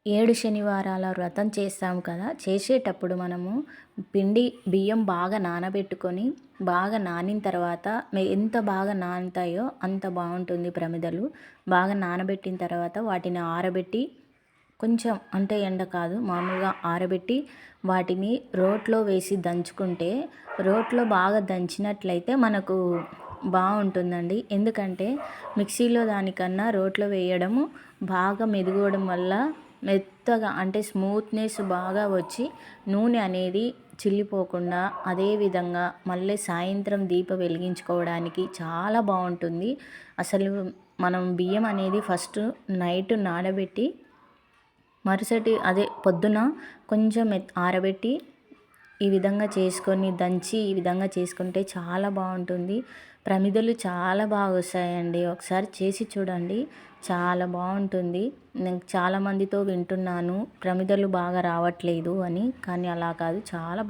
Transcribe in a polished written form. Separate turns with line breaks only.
7 శనివారాల వ్రతం చేస్తాం కదా! చేసేటప్పుడు మనము బియ్యం బాగా నానబెట్టుకొని, బాగా నానిన తర్వాత ఎంత బాగా నానుతాయో అంత బావుంటుంది ప్రమిదలు. బాగా నానబెట్టిన తర్వాత వాటిని ఆరబెట్టి, కొంచెం అంటే ఎండ కాదు మామూలుగా ఆరబెట్టి, వాటిని రోట్లో వేసి దంచుకుంటే, రోట్లో బాగా దంచినట్లయితే మనకు బావుంటుందండి. ఎందుకంటే మిక్సీలో దానికన్నా రోట్లో వేయడము బాగా మెదుగవడం వల్ల మెత్తగా అంటే స్మూత్నెస్ బాగా వచ్చి నూనె అనేది చిల్లిపోకుండా, అదేవిధంగా మళ్ళీ సాయంత్రం దీపం వెలిగించుకోవడానికి చాలా బాగుంటుంది. అసలు మనం బియ్యం అనేది ఫస్ట్ నైట్ నానబెట్టి మరుసటి పొద్దున కొంచెం ఆరబెట్టి ఈ విధంగా చేసుకొని దంచి ఈ విధంగా చేసుకుంటే చాలా బాగుంటుంది. ప్రమిదలు చాలా బాగా వస్తాయండి. ఒకసారి చేసి చూడండి, చాలా బాగుంటుంది. నేను చాలామందితో వింటున్నాను ప్రమిదలు బాగా రావట్లేదు అని, కానీ అలా కాదు, చాలా